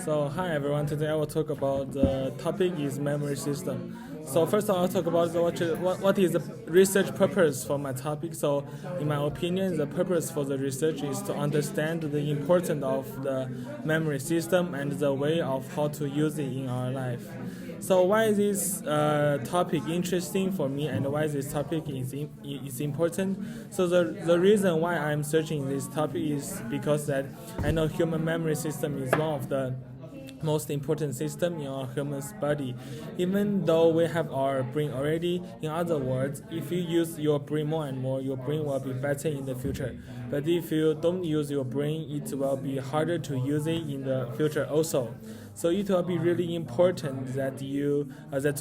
So hi everyone, today I will talk about the topic is memory system. So first of all, I'll talk about what is the research purpose for my topic. So in my opinion, the purpose for the research is to understand the importance of the memory system and the way of how to use it in our life. So why is this topic interesting for me and why this topic is important? So the reason why I'm searching this topic is because that I know human memory system is one of the most important system in our human's body. Even though we have our brain already, in other words, if you use your brain more and more, your brain will be better in the future. But if you don't use your brain, it will be harder to use it in the future also. So it will be really important that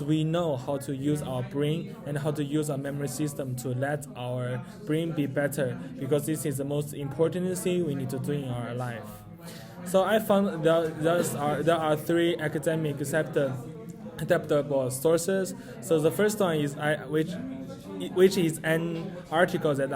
we know how to use our brain and how to use our memory system to let our brain be better, because this is the most important thing we need to do in our life. So I found there are three academic acceptable sources. So the first one is which is an article that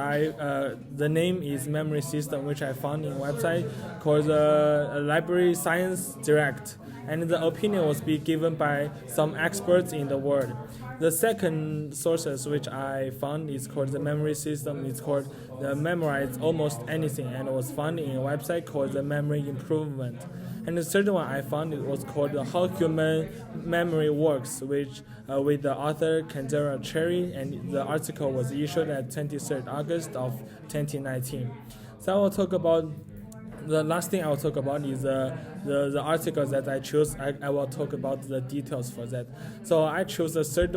the name is Memory System, which I found in a website called Library Science Direct, and the opinion was given by some experts in the world. The second sources which I found is called the Memory System. It's called the Memorize Almost Anything, and it was found in a website called the Memory Improvement. And the third one I found it was called How Human Memory Works, which with the author Cheng Research, and the article was issued at 23rd August of 2019. So I will talk about the last thing I will talk about is the articles that I choose. I will talk about the details for that. So I chose the third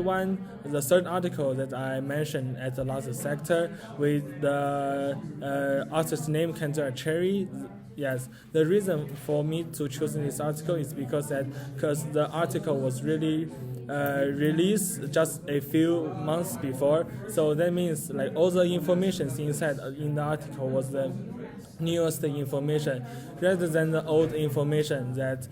article that I mentioned at the last sector with the author's name Cheng Research. Yes, the reason for me to choose this article is because the article was really released just a few months before. So that means like all the information inside in the article was the newest information rather than the old information that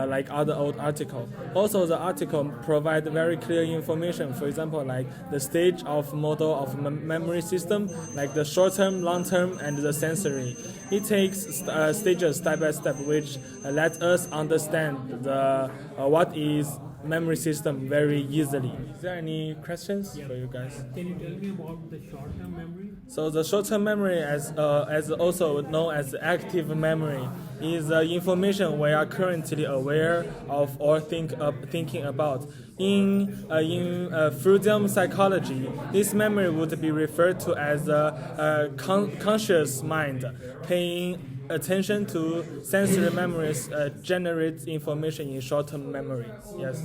like other old article. Also, the article provide very clear information. For example, like the stage of model of memory system, like the short term, long term, and the sensory. It takes stages step by step, which let us understand what is memory system very easily. Is there any questions for you guys? Can you tell me about the short-term memory? So the short-term memory, as also known as active memory, is information we are currently aware of or thinking about. In Freudian psychology, this memory would be referred to as a conscious mind, paying attention to sensory memories generates information in short-term memory. Yes.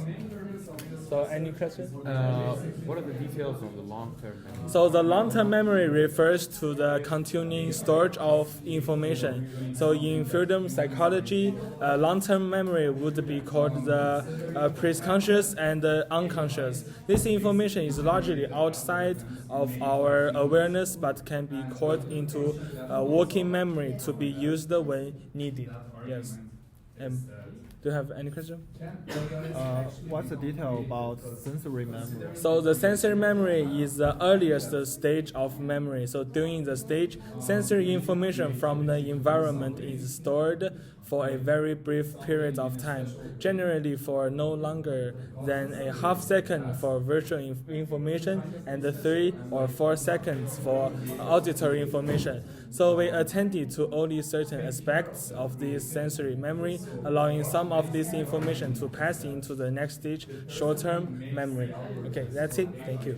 So any questions? What are the details of the long-term memory? So the long-term memory refers to the continuing storage of information. So in Freudian psychology, long-term memory would be called the preconscious and the unconscious. This information is largely outside of our awareness, but can be called into working memory to be used when needed. Yes. Do you have any question? What's the detail about sensory memory? So the sensory memory is the earliest stage of memory. So during the stage, sensory information from the environment is stored for a very brief period of time, generally for no longer than a half second for visual information and 3 or 4 seconds for auditory information. So we attended to only certain aspects of this sensory memory, allowing some of this information to pass into the next stage, short-term memory. Okay, that's it. Thank you.